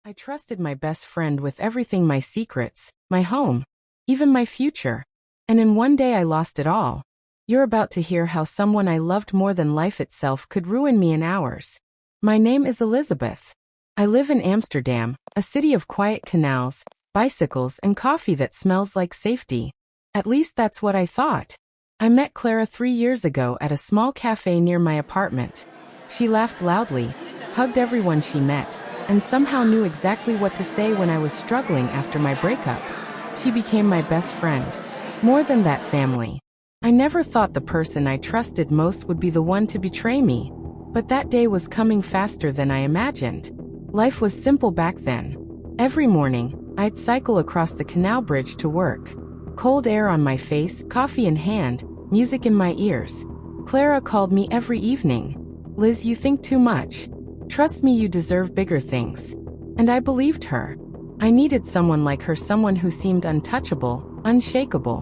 I trusted my best friend with everything, my secrets, my home, even my future. And in one day I lost it all. You're about to hear how someone I loved more than life itself could ruin me in hours. My name is Elizabeth. I live in Amsterdam, a city of quiet canals, bicycles, and coffee that smells like safety. At least that's what I thought. I met Clara 3 years ago at a small cafe near my apartment. She laughed loudly, hugged everyone she met, and somehow knew exactly what to say when I was struggling after my breakup. She became my best friend. More than that, family. I never thought the person I trusted most would be the one to betray me. But that day was coming faster than I imagined. Life was simple back then. Every morning, I'd cycle across the canal bridge to work. Cold air on my face, coffee in hand, music in my ears. Clara called me every evening. "Liz, you think too much. Trust me, you deserve bigger things." And I believed her. I needed someone like her, someone who seemed untouchable, unshakable.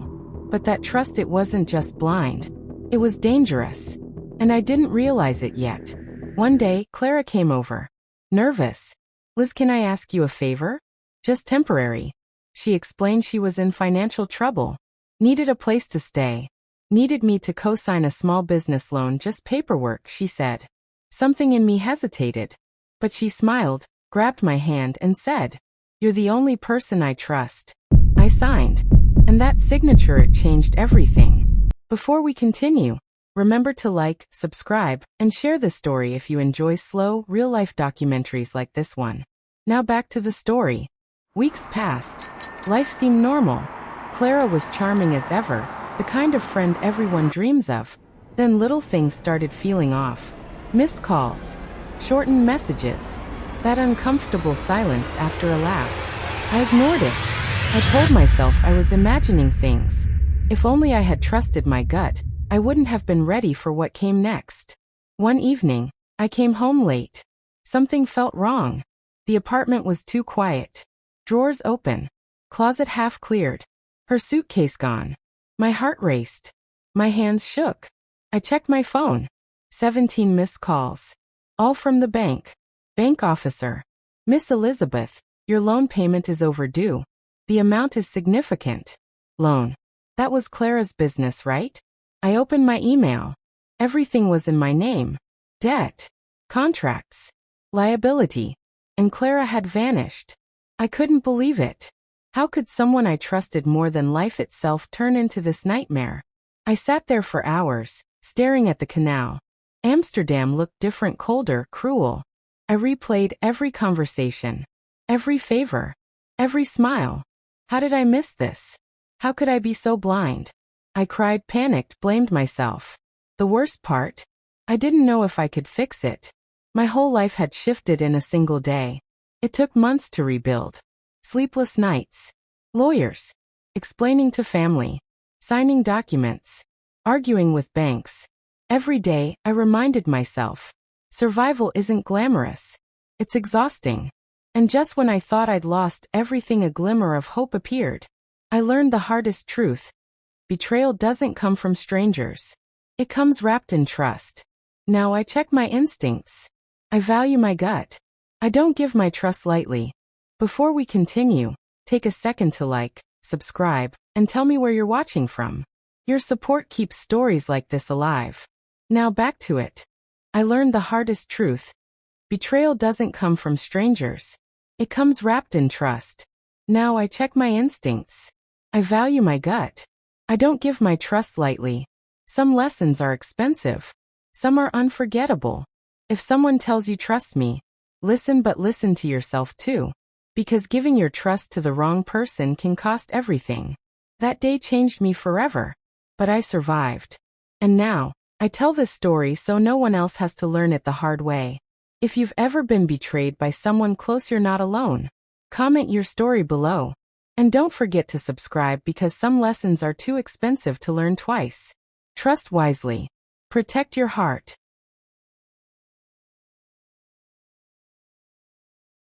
But that trust, it wasn't just blind. It was dangerous. And I didn't realize it yet. One day, Clara came over. Nervous. "Liz, can I ask you a favor?" "Just temporary." She explained she was in financial trouble. Needed a place to stay. Needed me to co-sign a small business loan, just paperwork, she said. Something in me hesitated. But she smiled, grabbed my hand and said, "You're the only person I trust." I signed. And that signature, it changed everything. Before we continue, remember to like, subscribe, and share this story if you enjoy slow, real-life documentaries like this one. Now back to the story. Weeks passed. Life seemed normal. Clara was charming as ever, the kind of friend everyone dreams of. Then little things started feeling off. Missed calls, shortened messages, that uncomfortable silence after a laugh. I ignored it. I told myself I was imagining things. If only I had trusted my gut, I wouldn't have been ready for what came next. One evening, I came home late. Something felt wrong. The apartment was too quiet. Drawers open. Closet half cleared. Her suitcase gone. My heart raced. My hands shook. I checked my phone. 17 missed calls. All from the bank. Bank officer. "Miss Elizabeth, your loan payment is overdue. The amount is significant." Loan. That was Clara's business, right? I opened my email. Everything was in my name. Debt. Contracts. Liability. And Clara had vanished. I couldn't believe it. How could someone I trusted more than life itself turn into this nightmare? I sat there for hours, staring at the canal. Amsterdam looked different, colder, cruel. I replayed every conversation, every favor, every smile. How did I miss this? How could I be so blind? I cried, panicked, blamed myself. The worst part? I didn't know if I could fix it. My whole life had shifted in a single day. It took months to rebuild. Sleepless nights. Lawyers. Explaining to family. Signing documents. Arguing with banks. Every day, I reminded myself, survival isn't glamorous. It's exhausting. And just when I thought I'd lost everything, a glimmer of hope appeared. I learned the hardest truth. Betrayal doesn't come from strangers. It comes wrapped in trust. Now I check my instincts. I value my gut. I don't give my trust lightly. Before we continue, take a second to like, subscribe, and tell me where you're watching from. Your support keeps stories like this alive. Now back to it. I learned the hardest truth. Betrayal doesn't come from strangers. It comes wrapped in trust. Now I check my instincts. I value my gut. I don't give my trust lightly. Some lessons are expensive. Some are unforgettable. If someone tells you trust me, listen, but listen to yourself too. Because giving your trust to the wrong person can cost everything. That day changed me forever. But I survived. And now, I tell this story so no one else has to learn it the hard way. If you've ever been betrayed by someone close, you're not alone. Comment your story below. And don't forget to subscribe, because some lessons are too expensive to learn twice. Trust wisely. Protect your heart.